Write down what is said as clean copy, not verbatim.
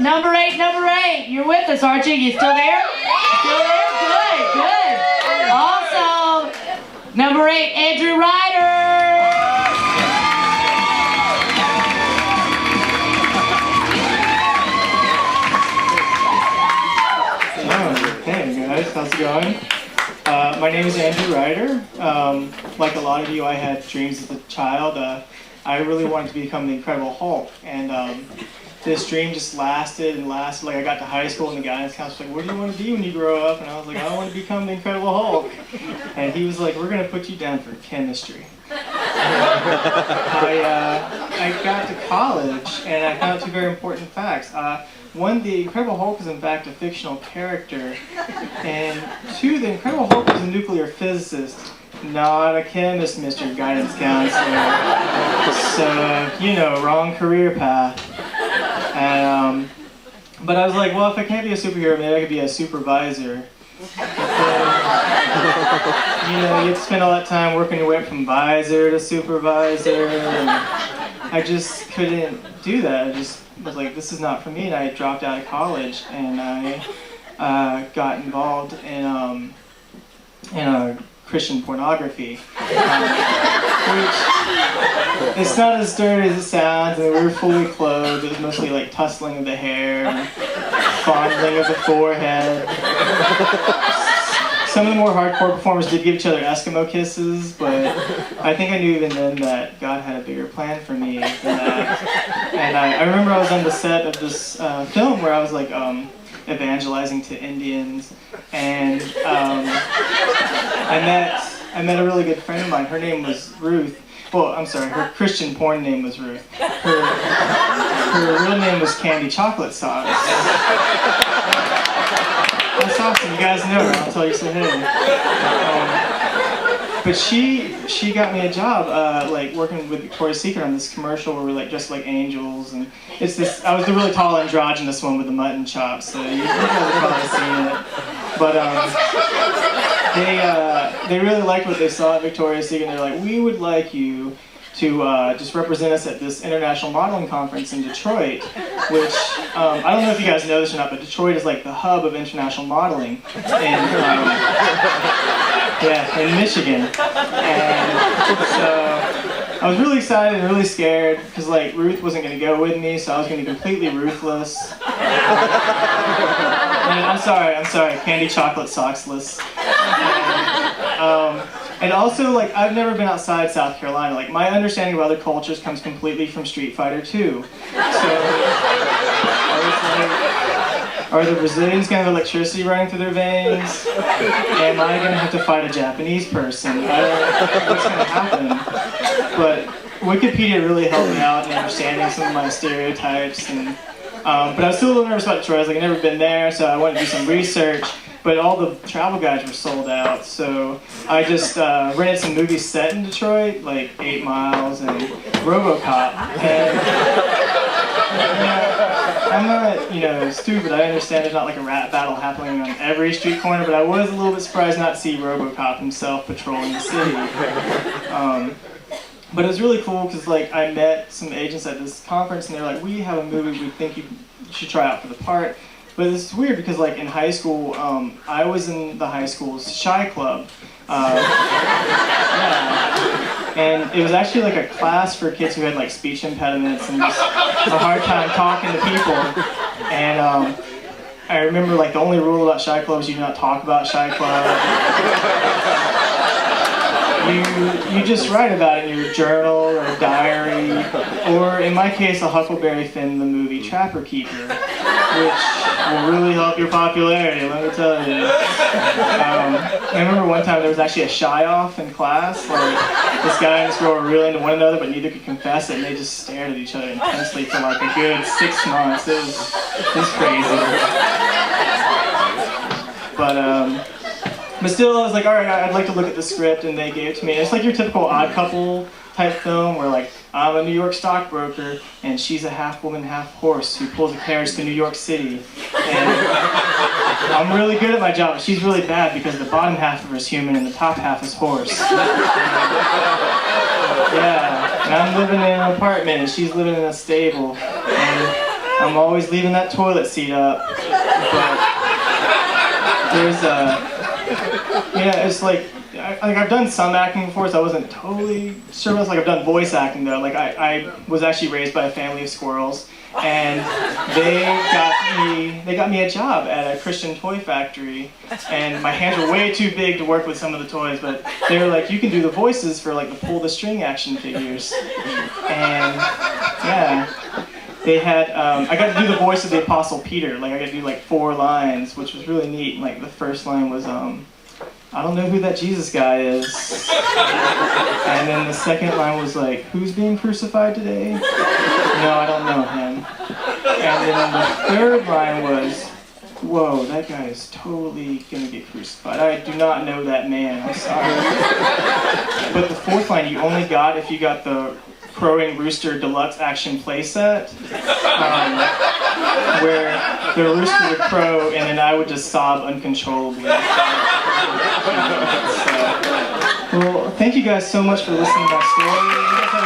Number eight, you're with us, aren't you? You still there? Still there? Good. Also, number 8, Andrew Ryder. Hey guys, how's it going? My name is Andrew Ryder. Like a lot of you, I had dreams as a child. I really wanted to become the Incredible Hulk, and this dream just lasted and lasted. Like I got to high school and the guidance counselor was like, "What do you want to be when you grow up?" And I was like, "I want to become the Incredible Hulk." And he was like, "We're gonna put you down for chemistry." I got to college and I found 2 very important facts. One, the Incredible Hulk is in fact a fictional character, and 2, the Incredible Hulk is a nuclear physicist, not a chemist, Mr. Guidance Counselor. So, wrong career path. And, but I was like, well, if I can't be a superhero, maybe I could be a supervisor. But then, you have to spend all that time working your way up from visor to supervisor, and I just couldn't do that. I just was like, this is not for me, and I dropped out of college, and I got involved in Christian pornography, which it's not as dirty as it sounds. And we were fully clothed. It was mostly like tussling of the hair, and fondling of the forehead. Some of the more hardcore performers did give each other Eskimo kisses, but I think I knew even then that God had a bigger plan for me than that. And I remember I was on the set of this film where I was like evangelizing to Indians, and I met a really good friend of mine. Her name was Ruth. Well, I'm sorry, her Christian porn name was Ruth. Her real name was Candy Chocolate Sauce. That's awesome. You guys know her. I'll tell you some hey. But she got me a job, like working with Victoria's Secret on this commercial where we're like dressed like angels, and it's this. I was the really tall androgynous one with the mutton chops, so you guys have probably seen it. But they really liked what they saw at Victoria's Secret. And they're like, we would like you to just represent us at this international modeling conference in Detroit, which I don't know if you guys know this or not, but Detroit is like the hub of international modeling in Michigan. And so I was really excited and really scared because like Ruth wasn't going to go with me, so I was going to be completely ruthless. And I'm sorry, Candy Chocolate Socksless. And also, like, I've never been outside South Carolina. Like, my understanding of other cultures comes completely from Street Fighter 2. So, I was like, are the Brazilians going to have electricity running through their veins? Am I going to have to fight a Japanese person? I don't know what's going to happen. But Wikipedia really helped me out in understanding some of my stereotypes. And but I was still a little nervous about Detroit. I was like, I've never been there, so I wanted to do some research. But all the travel guides were sold out, so I just rented some movies set in Detroit, like 8 Miles and RoboCop. And I'm not, stupid. I understand there's not like a rap battle happening on every street corner, but I was a little bit surprised not to see RoboCop himself patrolling the city. But it was really cool because like I met some agents at this conference, and they're like, "We have a movie we think you should try out for the part." But it's weird because, like, in high school, I was in the high school's Shy Club. Yeah. And it was actually like a class for kids who had like speech impediments and just a hard time talking to people. And I remember like the only rule about Shy Club is you do not talk about Shy Club. You just write about it in your journal or diary, or in my case, a Huckleberry Finn the movie Trapper Keeper, which will really help your popularity, let me tell you. I remember one time there was actually a shy-off in class. Like, this guy and this girl were really into one another, but neither could confess it, and they just stared at each other intensely for like a good 6 months. It was crazy. But still, I was like, all right, I'd like to look at the script, and they gave it to me. It's like your typical Odd Couple type film where like, I'm a New York stockbroker, and she's a half woman, half horse who pulls a carriage to New York City. And I'm really good at my job, but she's really bad because the bottom half of her is human and the top half is horse. Yeah, and I'm living in an apartment, and she's living in a stable. And I'm always leaving that toilet seat up. But there's it's like I've done some acting before, so I wasn't totally sure. It's like I've done voice acting though. Like I was actually raised by a family of squirrels, and they got me a job at a Christian toy factory, and my hands were way too big to work with some of the toys, but they were like, you can do the voices for like the pull the string action figures, and yeah. They had, I got to do the voice of the Apostle Peter. Like I got to do like 4 lines, which was really neat. Like the first line was, I don't know who that Jesus guy is. And then the second line was like, who's being crucified today? No, I don't know him. And then the third line was, whoa, that guy is totally gonna get crucified. I do not know that man, I'm sorry. But the fourth line you only got if you got the Crowing Rooster Deluxe Action playset, where the rooster would crow and then I would just sob uncontrollably. Well, thank you guys so much for listening to my story.